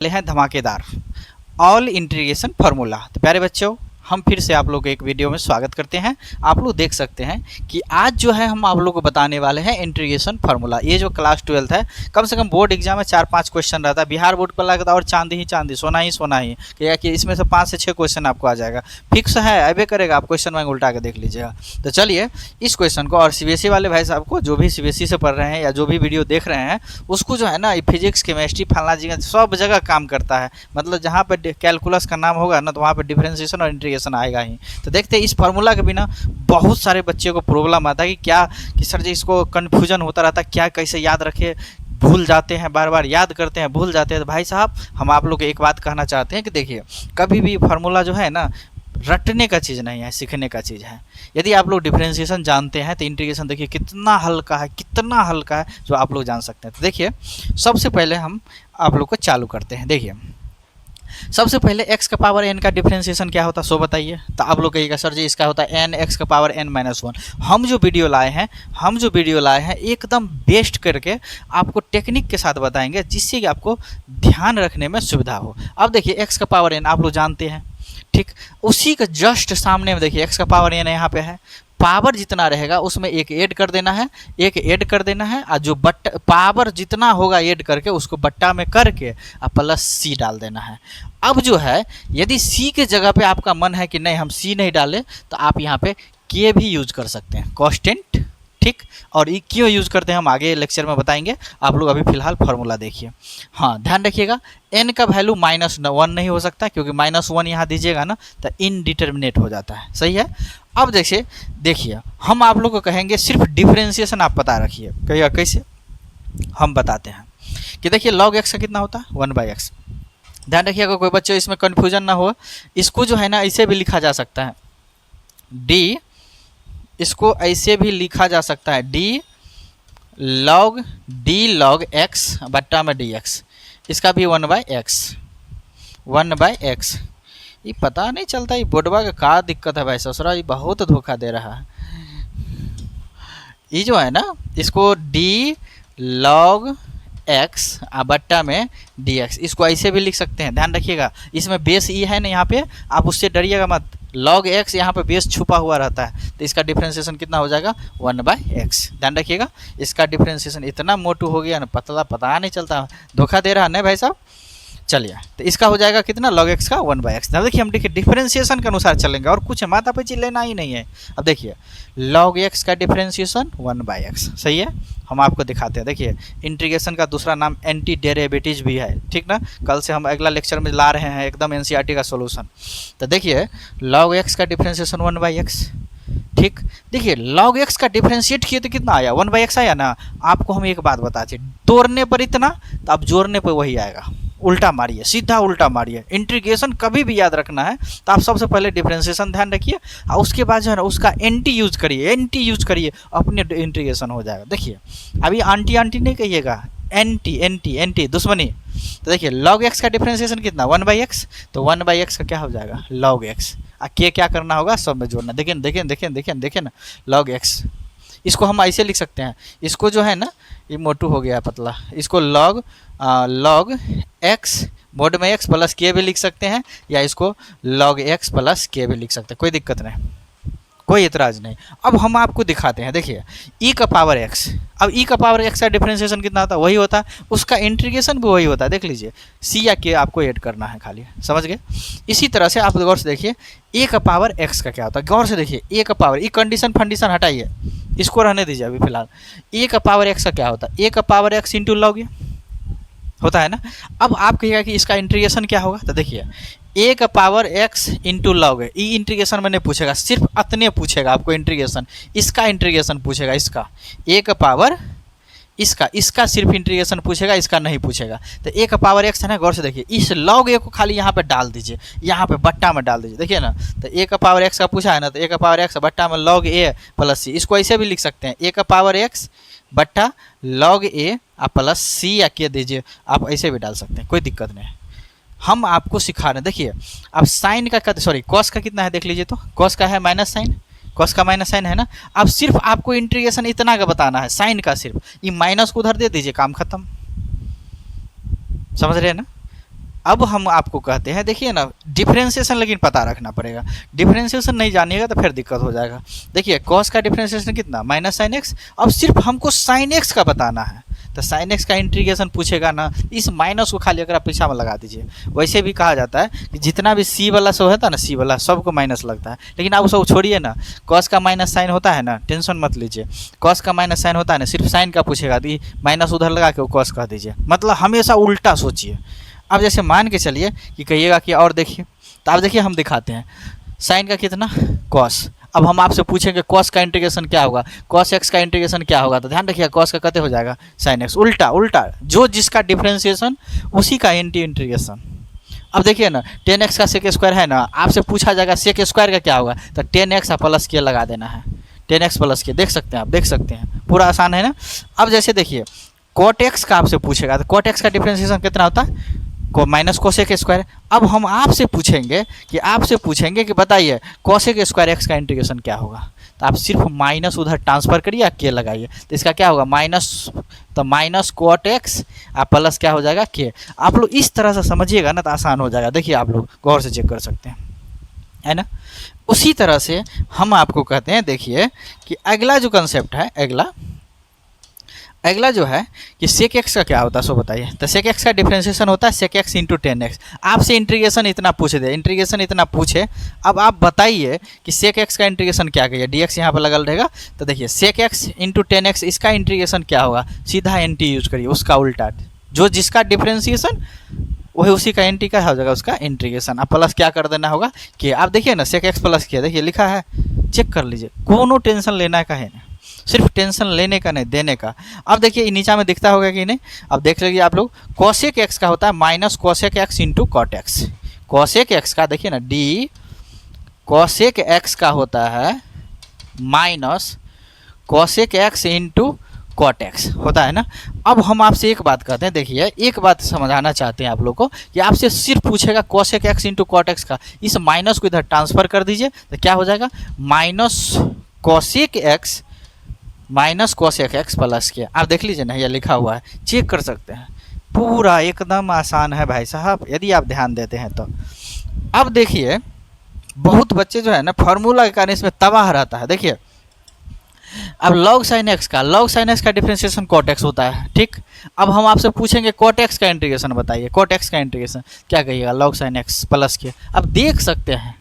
हैं धमाकेदार all integration formula. तो प्यारे बच्चों, हम फिर से आप लोग एक वीडियो में स्वागत करते हैं। आप लोग देख सकते हैं कि आज जो है हम आप लोग को बताने वाले हैं इंटीग्रेशन फार्मूला। ये जो क्लास 12 है, कम से कम बोर्ड एग्जाम में 4-5 क्वेश्चन रहता है। बिहार बोर्ड पर लगता है और चांदी ही चांदी, सोना ही सोना ही, क्या कि इसमें से 5 से 6 क्वेश्चन आपको आ जाएगा, फिक्स है, अबे करेगा। आप क्वेश्चन बैंक उल्टा के देख लीजिएगा। तो चलिए इस क्वेश्चन को, और सीबीएसई वाले भाई साहब को, जो भी सीबीएसई से पढ़ रहे हैं या जो भी वीडियो देख रहे हैं, उसको जो है ना फिजिक्स केमिस्ट्री फलना जी सब जगह काम करता है। मतलब जहाँ पर कैलकुलस का नाम होगा ना, तो वहाँ पर डिफरेंशिएशन और इंटीग्रेशन आएगा ही। तो देखते हैं इस फार्मूला के बिना बहुत सारे बच्चे को प्रॉब्लम आता है कि सर जी इसको कन्फ्यूजन होता रहता है, क्या कैसे याद रखे, भूल जाते हैं, बार बार याद करते हैं, भूल जाते हैं। तो भाई साहब, हम आप लोग को एक बात कहना चाहते हैं कि देखिए, कभी भी फार्मूला जो है ना रटने का चीज़ नहीं है, सीखने का चीज़ है। यदि आप लोग डिफरेंशिएशन जानते हैं तो इंटीग्रेशन देखिए कितना हल्का है, कितना हल्का है, जो आप लोग जान सकते हैं। तो देखिए सबसे पहले हम आप लोग को चालू करते हैं। देखिए सबसे पहले x का पावर n का डिफरेंशिएशन क्या होता है, सो बताइए। तो आप लोग कहिएगा सर जी इसका होता है n x का पावर n-1। हम जो वीडियो लाए हैं एकदम बेस्ट करके आपको टेक्निक के साथ बताएंगे, जिससे कि आपको ध्यान रखने में सुविधा हो। अब देखिए x का पावर n आप लोग जानते हैं, ठीक। उसी का जस्ट सामने में देखिए x का पावर n यहाँ पे है। पावर जितना रहेगा उसमें एक ऐड कर देना है, और जो पावर जितना होगा ऐड करके उसको बट्टा में करके प्लस सी डाल देना है। अब जो है यदि सी के जगह पे आपका मन है कि नहीं हम सी नहीं डालें, तो आप यहाँ पे के भी यूज कर सकते हैं, कांस्टेंट, ठीक। और ये क्यों यूज़ करते हैं हम आगे लेक्चर में बताएंगे। आप लोग अभी फिलहाल फार्मूला देखिए। हाँ, ध्यान रखिएगा n का वैल्यू -1 नहीं हो सकता, क्योंकि -1 यहाँ दीजिएगा ना तो इनडिटर्मिनेट हो जाता है, सही है। अब देखिए हम आप लोग को कहेंगे सिर्फ डिफरेंशिएशन आप पता रखिए। कहिएगा कैसे, हम बताते हैं कि देखिए log x का कितना होता है 1/x। ध्यान रखिएगा कोई बच्चे इसमें कन्फ्यूजन ना हो। इसको जो है ना ऐसे भी लिखा जा सकता है, इसको ऐसे भी लिखा जा सकता है d log x बट्टा में dx। इसका भी 1/x। ये पता नहीं चलता, ये बोर्डवा का दिक्कत है भाई ससुरा, ये बहुत धोखा दे रहा है। ये जो है ना इसको d log x बट्टा में dx, इसको ऐसे भी लिख सकते हैं। ध्यान रखिएगा इसमें बेस ई है ना, यहाँ पे आप उससे डरिएगा मत। log x यहाँ पे बेस छुपा हुआ रहता है, तो इसका डिफरेंशिएशन कितना हो जाएगा 1/x। ध्यान रखिएगा इसका डिफरेंशिएशन इतना मोटू हो गया ना, पता नहीं चलता, धोखा दे रहा है ना भाई साहब। चलिए तो इसका हो जाएगा कितना log x का 1/x। अब देखिए हम डिफरेंशिएशन के अनुसार चलेंगे, और कुछ माथा पैची लेना ही नहीं है। अब देखिए log x का डिफरेंशिएशन 1/x, सही है। हम आपको दिखाते हैं। देखिए इंटीग्रेशन का दूसरा नाम एंटी डेरिवेटिव भी है, ठीक ना। कल से हम अगला लेक्चर में ला रहे हैं एकदम एनसीईआरटी का सॉल्यूशन। तो देखिए log x का डिफरेंशिएशन 1/x, ठीक। देखिए log x का डिफरेंशिएट किए तो कितना आया 1/x आया ना। आपको हम एक बात बताते हैं, तोड़ने पर इतना तो आप जोड़ने पर वही आएगा। उल्टा मारिए, सीधा उल्टा मारिए। इंटीग्रेशन कभी भी याद रखना है तो आप सबसे पहले डिफरेंशिएशन ध्यान रखिए, और उसके बाद जो है ना उसका एंटी यूज करिए, अपने इंटीग्रेशन हो जाएगा। देखिए अभी आंटी नहीं कहिएगा, एंटी दुश्मनी। तो देखिए log x का डिफरेंशिएशन कितना 1/x, तो 1/x का क्या हो जाएगा log x। के क्या करना होगा सब में जोड़ना। देखिए ना log x, इसको हम ऐसे लिख सकते हैं। इसको जो है ना ये मोटू हो गया पतला, इसको log x बोर्ड में x प्लस के भी लिख सकते हैं, या इसको log x प्लस के भी लिख सकते हैं, कोई दिक्कत नहीं, कोई इतराज़ नहीं। अब हम आपको दिखाते हैं। देखिए e का पावर x, अब e का पावर x का डिफरेंशिएशन कितना होता है वही होता है, उसका इंटीग्रेशन भी वही होता है। देख लीजिए c या k आपको ऐड करना है खाली, समझ गए। इसी तरह से आप गौर से देखिए a का पावर x का क्या होता है, गौर से देखिए a का पावर, ये कंडीशन फंडीशन हटाइए, इसको रहने दीजिए अभी फिलहाल। a का पावर x का क्या होता है, a का पावर x इंटू log होता है ना। अब आप कहिएगा कि इसका इंटीग्रेशन क्या होगा, तो देखिए a का पावर x इंटू लॉग है। ये इंटीग्रेशन मैंने पूछेगा, सिर्फ अतने पूछेगा आपको इंटीग्रेशन, इसका इंटीग्रेशन पूछेगा, इसका a का पावर इसका सिर्फ इंटीग्रेशन पूछेगा, इसका नहीं पूछेगा। तो a का पावर x है ना, गौर से देखिए इस log a को खाली यहाँ पे डाल दीजिए, यहाँ पे बट्टा में डाल दीजिए। देखिए ना, तो a का पावर x का पूछा है ना, तो a का पावर x बट्टा में log a प्लस c। इसको ऐसे भी लिख सकते हैं, a का पावर x बट्टा log a प्लस c या के दीजिए, आप ऐसे भी डाल सकते हैं, कोई दिक्कत नहीं। हम आपको सिखा रहे हैं। देखिए अब साइन का कॉस का कितना है देख लीजिए, तो कॉस का है माइनस साइन, कॉस का माइनस साइन है ना। अब सिर्फ आपको इंटीग्रेशन इतना का बताना है, साइन का सिर्फ, ये माइनस को उधर दे दीजिए, काम खत्म। समझ रहे हैं ना। अब हम आपको कहते हैं, देखिए ना, डिफरेंशिएशन लेकिन पता रखना पड़ेगा। डिफरेंशिएशन नहीं जानिएगा तो फिर दिक्कत हो जाएगा। देखिए कॉस का डिफरेंशिएशन कितना, माइनस साइन एक्स। अब सिर्फ हमको साइन एक्स का बताना है, तो साइन एक्स का इंटीग्रेशन पूछेगा ना, इस माइनस को खाली अगर आप पीछा में लगा दीजिए। वैसे भी कहा जाता है कि जितना भी सी वाला सब होता है ना, सी वाला सबको माइनस लगता है, लेकिन आप सब छोड़िए ना, कॉस का माइनस साइन होता है ना, टेंशन मत लीजिए। कॉस का माइनस साइन होता है ना, सिर्फ साइन का पूछेगा तो माइनस उधर लगा के वो कॉस कह दीजिए। मतलब हमेशा उल्टा सोचिए। अब जैसे मान के चलिए कि कहिएगा कि और देखिए, तो आप देखिए हम दिखाते हैं, साइन का कितना, कॉस। अब हम आपसे पूछेंगे कॉस का इंटीग्रेशन क्या होगा, कॉस एक्स का इंटीग्रेशन क्या होगा, तो ध्यान रखिए कॉस का कते हो जाएगा साइन एक्स। उल्टा उल्टा, जो जिसका डिफरेंशिएशन उसी का इंटीग्रेशन। अब देखिए ना, 10x का सेक स्क्वायर है ना, आपसे पूछा जाएगा सेक स्क्वायर का क्या होगा, तो 10x प्लस के लगा देना है, 10x प्लस के। देख सकते हैं आप, देख सकते हैं, पूरा आसान है ना। अब जैसे देखिए कॉट एक्स का आपसे पूछेगा, तो कॉट एक्स का डिफरेंशिएशन कितना होता है, को माइनस कोसेक स्क्वायर। अब हम आपसे पूछेंगे कि बताइए कोसेक स्क्वायर एक्स का इंटीग्रेशन क्या होगा, तो आप सिर्फ माइनस उधर ट्रांसफर करिए, के लगाइए, तो इसका क्या होगा माइनस, तो माइनस कोट एक्स आप प्लस क्या हो जाएगा के। आप लोग इस तरह से समझिएगा ना तो आसान हो जाएगा। देखिए आप लोग गौर से चेक कर सकते हैं, है ना। उसी तरह से हम आपको कहते हैं, देखिए कि अगला जो कंसेप्ट है, अगला जो है कि सेक एक्स का क्या होता है सो बताइए। तो सेक एक्स का डिफरेंशिएशन होता है सेक एक्स इंटू 10x। आपसे इंटीग्रेशन इतना पूछे, अब आप बताइए कि सेक एक्स का इंटीग्रेशन क्या कहिए, dx यहाँ पर लगल रहेगा। तो देखिए सेक एक्स इंटू 10x, इसका इंटीग्रेशन क्या होगा, सीधा nt यूज करिए, उसका उल्टा, जो जिसका डिफरेंशिएशन वही उसी का nt का हो जाएगा, उसका इंटीग्रेशन। अब प्लस क्या कर देना होगा कि आप देखिए ना, सेक एक्स प्लस किया, देखिए लिखा है, चेक कर लीजिए, कोनो टेंशन लेना का है ना, सिर्फ टेंशन लेने का नहीं, देने का। अब देखिए नीचा में दिखता होगा कि नहीं, अब देख लीजिए आप लोग, कोसेक एक्स का होता है minus cosec x into cot x. Cosec x का देखिए ना, डी कोसेक एक्स का होता है minus cosec x into cot x होता है ना। अब हम आपसे एक बात कहते हैं, देखिए एक बात समझाना चाहते हैं आप लोग को, कि आपसे सिर्फ पूछेगा cosec x into cot x का, इस माइनस को इधर ट्रांसफर कर दीजिए, तो क्या हो जाएगा minus cosec x minus cosec x plus के। आप देख लीजिए ना, ये लिखा हुआ है, चेक कर सकते हैं, पूरा एकदम आसान है भाई साहब, यदि आप ध्यान देते हैं तो। अब देखिए बहुत बच्चे जो है ना, फार्मूला के कारण इसमें तबाह रहता है। देखिए अब लॉग साइन एक्स का डिफरेंशिएशन कॉट एक्स होता है, ठीक। अब हम आपसे पूछेंगे कॉट एक्स का इंटीग्रेशन बताइए, कॉट एक्स का इंटीग्रेशन क्या कहिएगा, लॉग साइन एक्स प्लस के। अब देख सकते हैं,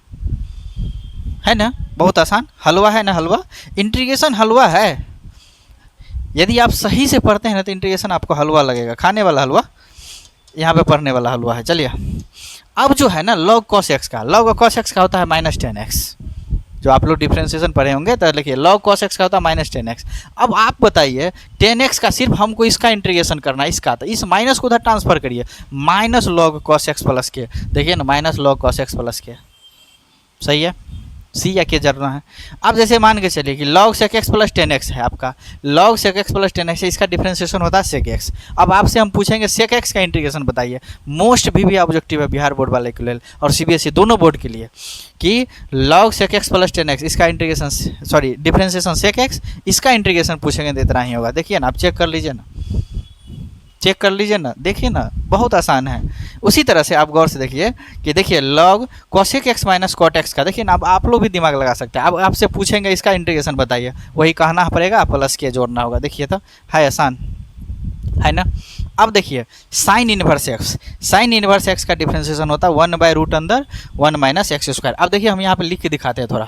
है ना, बहुत आसान, हलवा है ना, हलवा इंटीग्रेशन हलवा है। यदि आप सही से पढ़ते हैं ना तो इंटीग्रेशन आपको हलवा लगेगा, खाने वाला हलवा, यहाँ पे पढ़ने वाला हलवा है। चलिए अब जो है ना, लॉग कॉस एक्स का होता है माइनस 10x, जो आप लोग डिफरेंशिएशन पढ़े होंगे, तो लिखिए लॉग कॉस एक्स का होता है माइनस 10x। अब आप बताइए 10x का सिर्फ हमको इसका इंटीग्रेशन करना है, इसका, तो इस माइनस को उधर ट्रांसफर करिए, minus log cos x plus के। देखिए ना, minus log cos x plus के, सही है, सी या के जरूर है। अब जैसे मान के चलिए कि log sec x plus 10x है आपका, log sec x plus 10x है, इसका डिफरेंशिएशन होता है सेक एक्स। अब आपसे हम पूछेंगे सेक एक्स का इंटीग्रेशन बताइए, मोस्ट भी ऑब्जेक्टिव है बिहार बोर्ड वाले के लिए और CBSE दोनों बोर्ड के लिए, कि log sec x plus 10x इसका integration, sorry differentiation sec x, इसका इंटीग्रेशन पूछेंगे तो इतना ही होगा। देखिए ना, आप चेक कर लीजिए ना, देखिए ना, बहुत आसान है। उसी तरह से आप गौर से देखिए कि देखिए log cosec x minus cot x का, देखिए ना, अब आप लोग भी दिमाग लगा सकते हैं। अब आपसे पूछेंगे इसका इंटीग्रेशन बताइए, वही कहना पड़ेगा, प्लस के जोड़ना होगा। देखिए तो है आसान, है ना। अब देखिए साइन इनवर्स एक्स का डिफरेंशिएशन होता है 1/√1 माइनस एक्स स्क्वायर। अब देखिए हम यहाँ पे लिख के दिखाते हैं थोड़ा,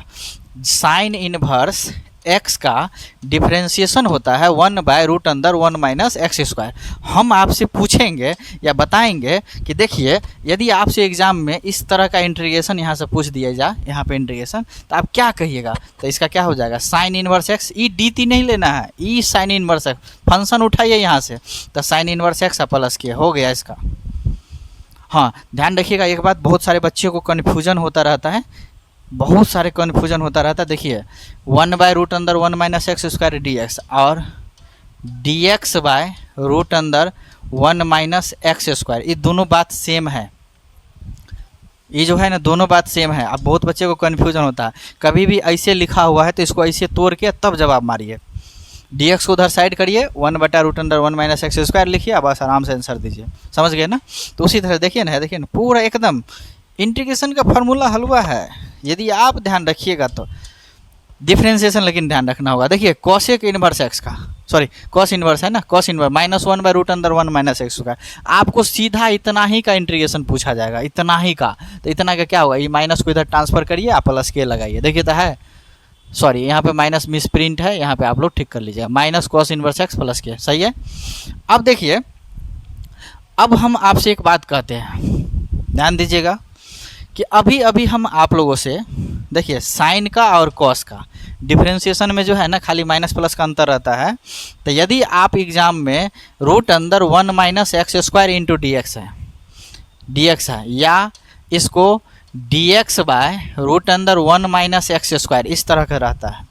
साइन इनवर्स एक्स का डिफरेंशिएशन होता है 1/√1 माइनस एक्स स्क्वायर। हम आपसे पूछेंगे या बताएंगे कि देखिए यदि आपसे एग्जाम में इस तरह का इंटीग्रेशन यहाँ से पूछ दिया जाए, यहाँ पे इंटीग्रेशन, तो आप क्या कहिएगा, तो इसका क्या हो जाएगा साइन इनवर्स एक्स, ई dt नहीं लेना है, ई साइन इनवर्स एक्स, फंक्शन उठाइए यहाँ से, तो साइन इनवर्स एक्स प्लस किया हो गया इसका। हाँ ध्यान रखिएगा एक बात, बहुत सारे बच्चों को कन्फ्यूजन होता रहता है, देखिए 1/√1 माइनस एक्स स्क्वायर dx और dx/√1 माइनस एक्स स्क्वायर, ये दोनों बात सेम है, ये जो है ना दोनों बात सेम है। अब बहुत बच्चे को कन्फ्यूजन होता है, कभी भी ऐसे लिखा हुआ है तो इसको ऐसे तोड़ के तब जवाब मारिए, dx को उधर साइड करिए, 1/√(1 - x²) लिखिए, अब बस आराम से आंसर दीजिए। समझ गए ना? तो उसी तरह देखिए ना पूरा एकदम इंटीग्रेशन का फार्मूला हलवा है। यदि आप ध्यान रखिएगा तो डिफ्रेंसिएशन लेकिन ध्यान रखना होगा। देखिए कॉसेक इनवर्स एक्स का, सॉरी कॉस इनवर्स है ना, कॉस इनवर्स -1/√(1 - x²) आपको सीधा इतना ही का इंटीग्रेशन पूछा जाएगा, इतना ही का। तो इतना का क्या होगा, ये माइनस को इधर ट्रांसफर करिए, आप प्लस के लगाइए। देखिए तो है, सॉरी यहाँ पे माइनस मिस प्रिंट है, यहाँ पे आप लोग ठीक कर लीजिएगा, minus cos inverse x plus के। सही है। अब देखिए, अब हम आपसे एक बात कहते हैं, ध्यान दीजिएगा कि अभी अभी हम आप लोगों से देखिए साइन का और कॉस का डिफ्रेंसिएशन में जो है ना खाली माइनस प्लस का अंतर रहता है। तो यदि आप एग्जाम में √(1 - x² इंटू dx है, या इसको dx/√(1 - x², इस तरह का रहता है।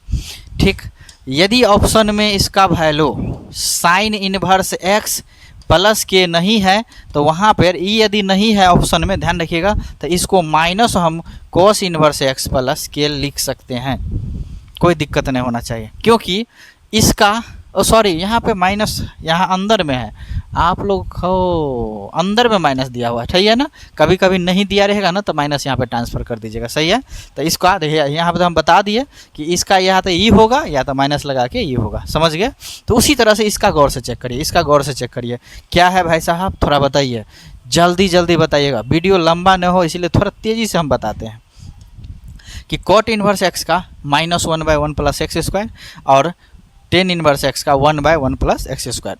ठीक, यदि ऑप्शन में इसका value sine inverse x plus के नहीं है तो वहाँ पर यदि नहीं है ऑप्शन में, ध्यान रखिएगा, तो इसको माइनस हम कॉस इनवर्स x प्लस के लिख सकते हैं। कोई दिक्कत नहीं होना चाहिए, क्योंकि इसका सॉरी यहाँ पे माइनस यहाँ अंदर में है, आप लोग हो अंदर में माइनस दिया हुआ है। सही है ना? कभी कभी नहीं दिया रहेगा ना तो माइनस यहाँ पे ट्रांसफ़र कर दीजिएगा। सही है। तो इसका देखिए यहाँ पे हम बता दिए कि इसका यहाँ तो ई होगा या तो माइनस लगा के ई होगा। समझ गए? तो उसी तरह से इसका गौर से चेक करिए, इसका गौर से चेक करिए। क्या है भाई साहब, थोड़ा बताइए, जल्दी जल्दी बताइएगा, वीडियो लंबा न हो इसलिए थोड़ा तेज़ी से हम बताते हैं कि कॉट इनवर्स एक्स का -1/1 + x² और टेन इनवर्स एक्स का 1/1 + x²।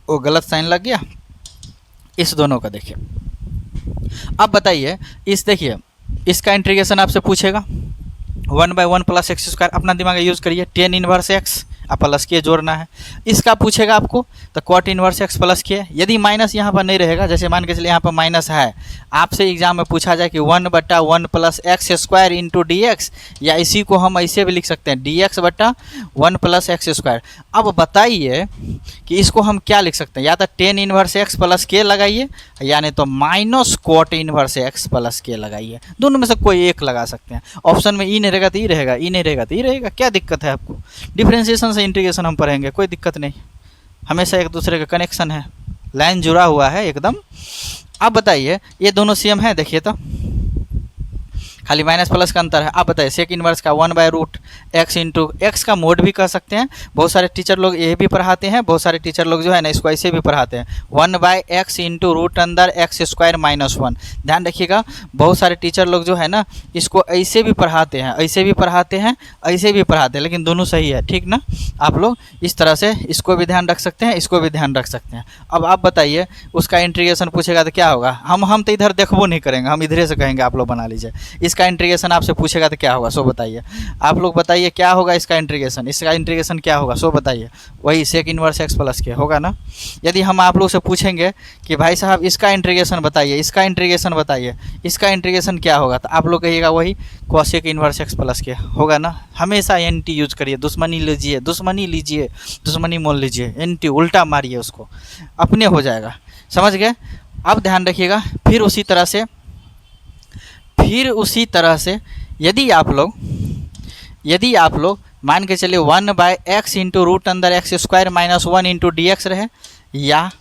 वो गलत साइन लग गया इस दोनों का। देखिए अब बताइए, इस देखिए इसका इंटीग्रेशन आपसे पूछेगा 1/1 + x², अपना दिमाग यूज़ करिए, टेन इनवर्स एक्स अब प्लस के जोड़ना है। इसका पूछेगा आपको तो कॉट इनवर्स एक्स प्लस के, यदि माइनस यहाँ पर नहीं रहेगा, जैसे मान के चलिए यहाँ पर माइनस है, आपसे एग्जाम में पूछा जाए कि 1/1 + x² इंटू dx, या इसी को हम ऐसे भी लिख सकते हैं dx/1 + x²। अब बताइए कि इसको हम क्या लिख सकते हैं, या तो टेन इनवर्स एक्स प्लस के लगाइए या नहीं तो minus cot inverse x plus के लगाइए। दोनों में से कोई एक लगा सकते हैं। ऑप्शन में ई नहीं रहेगा तो ई रहेगा, ई नहीं रहेगा तो ई रहेगा। क्या दिक्कत है आपको? डिफ्रेंसिएशन से इंटीग्रेशन हम पढ़ेंगे, कोई दिक्कत नहीं, हमेशा एक दूसरे का कनेक्शन है, लाइन जुड़ा हुआ है एकदम। अब बताइए ये दोनों सेम है, देखिए तो खाली माइनस प्लस का अंतर है। आप बताइए सेक इनवर्स का 1/√x इंटू एक्स का मोड भी कह सकते हैं। बहुत सारे टीचर लोग ये भी पढ़ाते हैं, बहुत सारे टीचर लोग जो है ना इसको ऐसे भी पढ़ाते हैं 1/x इंटू √(x²-1). ध्यान रखिएगा, बहुत सारे टीचर लोग जो है ना इसको ऐसे भी पढ़ाते हैं, ऐसे भी पढ़ाते हैं, ऐसे भी पढ़ाते हैं, लेकिन दोनों सही है। ठीक ना? आप लोग इस तरह से इसको भी ध्यान रख सकते हैं, इसको भी ध्यान रख सकते हैं। अब आप बताइए उसका इंटीग्रेशन पूछेगा तो क्या होगा, हम तो इधर देखबो नहीं करेंगे, हम इधरे से कहेंगे, आप लोग बना लीजिए। इसका इंटीग्रेशन आपसे पूछेगा तो क्या होगा, सो बताइए। आप लोग बताइए क्या होगा इसका इंटीग्रेशन, इसका इंटीग्रेशन क्या होगा, सो बताइए। वही सेक इनवर्स एक्स प्लस के होगा ना। यदि हम आप लोग से पूछेंगे कि भाई साहब इसका इंटीग्रेशन बताइए, इसका इंटीग्रेशन बताइए, इसका इंटीग्रेशन क्या होगा, तो आप लोग कहिएगा वही कॉसेक इनवर्स एक्स प्लस के होगा ना। हमेशा एंटी यूज करिए, दुश्मनी लीजिए, दुश्मनी लीजिए, दुश्मनी मोल लीजिए, एंटी उल्टा मारिए उसको, अपने हो जाएगा। समझ गए? अब ध्यान रखिएगा, फिर उसी तरह से यदि आप लोग मान के चलिए 1/x into √(x²-1 into dx रहे, या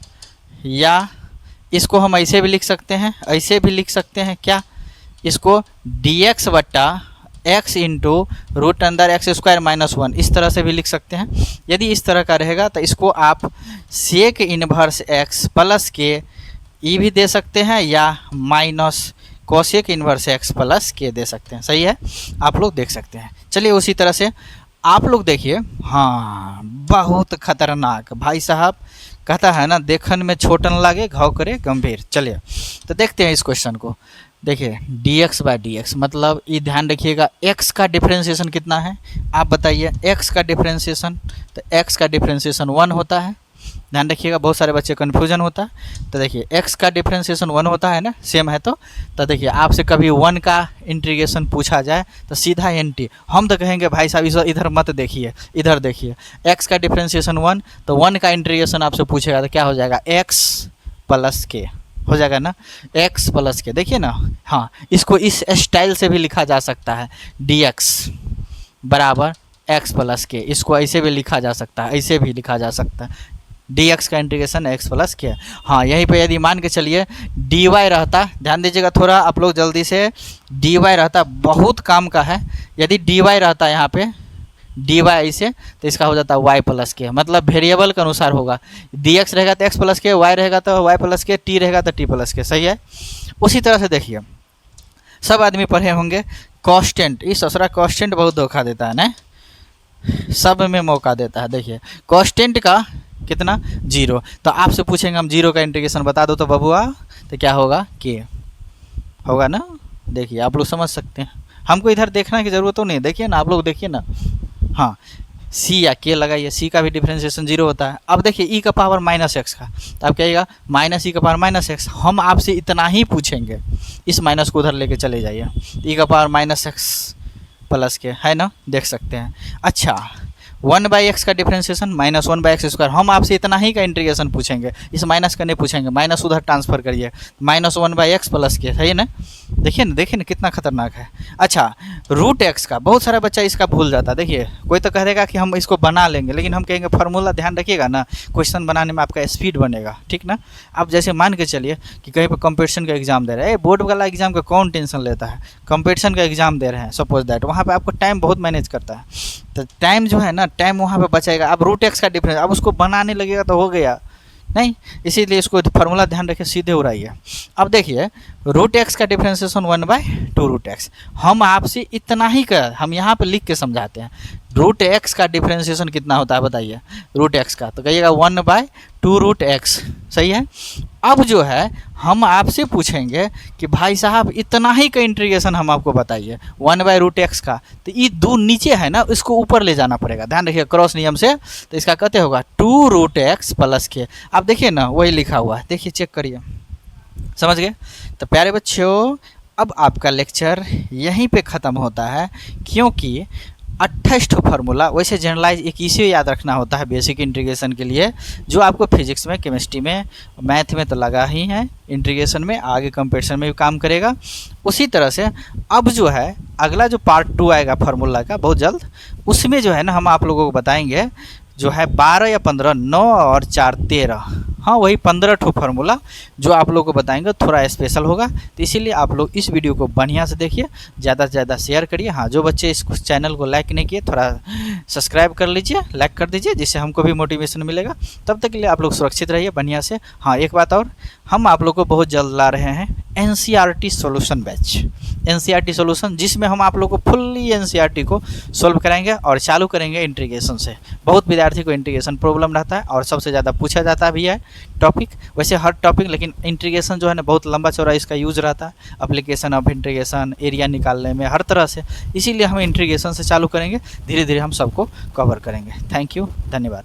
इसको हम ऐसे भी लिख सकते हैं, ऐसे भी लिख सकते हैं क्या, इसको dx/x इंटू √(x²-1 इस तरह से भी लिख सकते हैं। यदि इस तरह का रहेगा तो इसको आप सेक इनवर्स x प्लस के ई भी दे सकते हैं या minus cosec inverse x plus के दे सकते हैं। सही है, आप लोग देख सकते हैं। चलिए उसी तरह से आप लोग देखिए, हाँ बहुत खतरनाक भाई साहब, कहता है ना देखन में छोटन लागे घाव करे गंभीर। चलिए तो देखते हैं इस क्वेश्चन को। देखिए dx/dx मतलब ये ध्यान रखिएगा, x का डिफ्रेंसिएशन कितना है आप बताइए। x का डिफ्रेंसिएशन, तो x का डिफ्रेंसिएशन 1 होता है। ध्यान रखिएगा, बहुत सारे बच्चे कन्फ्यूजन होता है। तो देखिए x का डिफ्रेंसिएशन 1 होता है ना, सेम है। तो देखिए आपसे कभी 1 का इंटीग्रेशन पूछा जाए तो सीधा एंटी, हम तो कहेंगे भाई साहब इधर मत देखिए, इधर देखिए। x का डिफ्रेंसिएशन 1, तो 1 का इंटीग्रेशन आपसे पूछेगा तो क्या हो जाएगा, x प्लस के हो जाएगा ना, x प्लस के। देखिए ना, हाँ इसको इस स्टाइल से भी लिखा जा सकता है dx बराबर एक्स प्लस के, इसको ऐसे भी लिखा जा सकता है, ऐसे भी लिखा जा सकता है, डी एक्स का इंटीग्रेशन एक्स प्लस के। हाँ, यहीं पे यदि मान के चलिए डी वाई रहता, ध्यान दीजिएगा थोड़ा आप लोग जल्दी से, डी वाई रहता, बहुत काम का है, यदि डी वाई रहता यहाँ पे डी वाई ऐसे, तो इसका हो जाता है वाई प्लस के, मतलब वेरिएबल के अनुसार होगा, डी एक्स रहेगा तो एक्स प्लस के, वाई रहेगा तो वाई प्लस के, टी रहेगा तो टी प्लस के, सही है। उसी तरह से देखिए सब आदमी पढ़े होंगे कांस्टेंट, इस ससुरा कांस्टेंट बहुत धोखा देता है ना, सब में मौका देता है। देखिए कांस्टेंट का कितना 0, तो आपसे पूछेंगे हम 0 का इंटीग्रेशन बता दो तो बबुआ, तो क्या होगा के होगा ना। देखिए आप लोग समझ सकते हैं, हमको इधर देखना की ज़रूरत तो नहीं, देखिए ना आप लोग, देखिए ना, हाँ सी या के लगाइए, सी का भी डिफ्रेंशिएशन 0 होता है। अब देखिए ई का पावर माइनस एक्स का, तो आप कहिएगा माइनस ई का पावर माइनस एक्स, हम आपसे इतना ही पूछेंगे, इस माइनस को उधर लेके चले जाइए, ई का पावर माइनस एक्स प्लस के, है ना, देख सकते हैं। अच्छा 1/x का डिफ्रेंशिएशन माइनस 1/x स्क्वायर, हम आपसे इतना ही का इंटीग्रेशन पूछेंगे, इस माइनस का नहीं पूछेंगे, माइनस उधर ट्रांसफर करिए, माइनस 1/x प्लस के, सही है ना। देखिए ना कितना खतरनाक है। अच्छा रूट एक्स का, बहुत सारा बच्चा इसका भूल जाता है। देखिए कोई तो कह देगा कि हम इसको बना लेंगे, लेकिन हम कहेंगे फार्मूला ध्यान रखिएगा ना, क्वेश्चन बनाने में आपका स्पीड बनेगा, ठीक ना। आप जैसे मान के चलिए कि कहीं पर कंपटीशन का एग्जाम दे रहे हैं, बोर्ड वाला एग्जाम का कौन टेंशन लेता है, कंपटीशन का एग्जाम दे रहे हैं सपोज दैट, वहाँ पर आपको टाइम बहुत मैनेज करता है, तो टाइम जो है ना, टाइम वहाँ पे बचाएगा। अब रूट एक्स का डिफरेंस, अब उसको बनाने लगेगा तो हो गया नहीं, इसीलिए इसको फार्मूला ध्यान रखिए, सीधे उड़ाइए। अब देखिए रूट एक्स का डिफरेंशिएशन 1/2 रूट एक्स, हम आपसे इतना ही का, हम यहाँ पे लिख के समझाते हैं, रूट एक्स का डिफरेंशिएशन कितना होता है बताइए, रूट एक्स का, तो कहिएगा 1/2 रूट एक्स, सही है। अब जो है हम आपसे पूछेंगे कि भाई साहब इतना ही का इंटीग्रेशन हम आपको बताइए 1/रूट एक्स का, तो ये दो नीचे है ना, इसको ऊपर ले जाना पड़ेगा, ध्यान रखिए क्रॉस नियम से, तो इसका कहते होगा 2 रूट एक्स प्लस के। आप देखिए ना वही लिखा हुआ है, देखिए चेक करिए, समझ गए। तो प्यारे बच्चों अब आपका लेक्चर यहीं पे ख़त्म होता है, क्योंकि 28 फार्मूला, वैसे जनरलाइज एक इसे याद रखना होता है बेसिक इंटीग्रेशन के लिए, जो आपको फिजिक्स में, केमिस्ट्री में, मैथ में तो लगा ही है, इंटीग्रेशन में आगे कंपटीशन में भी काम करेगा। उसी तरह से अब जो है अगला जो पार्ट 2 आएगा फार्मूला का बहुत जल्द, उसमें जो है ना हम आप लोगों को बताएंगे जो है 12 या 15, 9 और 4 13, हाँ वही 15 ठो फार्मूला जो आप लोगों को बताएंगे, थोड़ा स्पेशल होगा, तो इसीलिए आप लोग इस वीडियो को बढ़िया से देखिए, ज़्यादा से ज़्यादा शेयर करिए। हाँ जो बच्चे इस चैनल को लाइक नहीं किए थोड़ा सब्सक्राइब कर लीजिए, लाइक कर दीजिए, जिससे हमको भी मोटिवेशन मिलेगा। तब तक के लिए आप लोग सुरक्षित रहिए बढ़िया से। हाँ एक बात और, हम आप लोग को बहुत जल्द ला रहे हैं NCERT solution batch, NCERT solution, जिसमें हम आप लोग को फुल्ली NCERT को सॉल्व कराएंगे और चालू करेंगे इंटीग्रेशन से। बहुत विद्यार्थी को इंटीग्रेशन प्रॉब्लम रहता है और सबसे ज़्यादा पूछा जाता भी है टॉपिक, वैसे हर टॉपिक, लेकिन इंटीग्रेशन जो है ना बहुत लंबा चौड़ा इसका यूज़ रहता है, एप्लीकेशन ऑफ इंटीग्रेशन, एरिया निकालने में, हर तरह से, इसीलिए हम इंटीग्रेशन से चालू करेंगे, धीरे धीरे हम सबको कवर करेंगे। थैंक यू, धन्यवाद।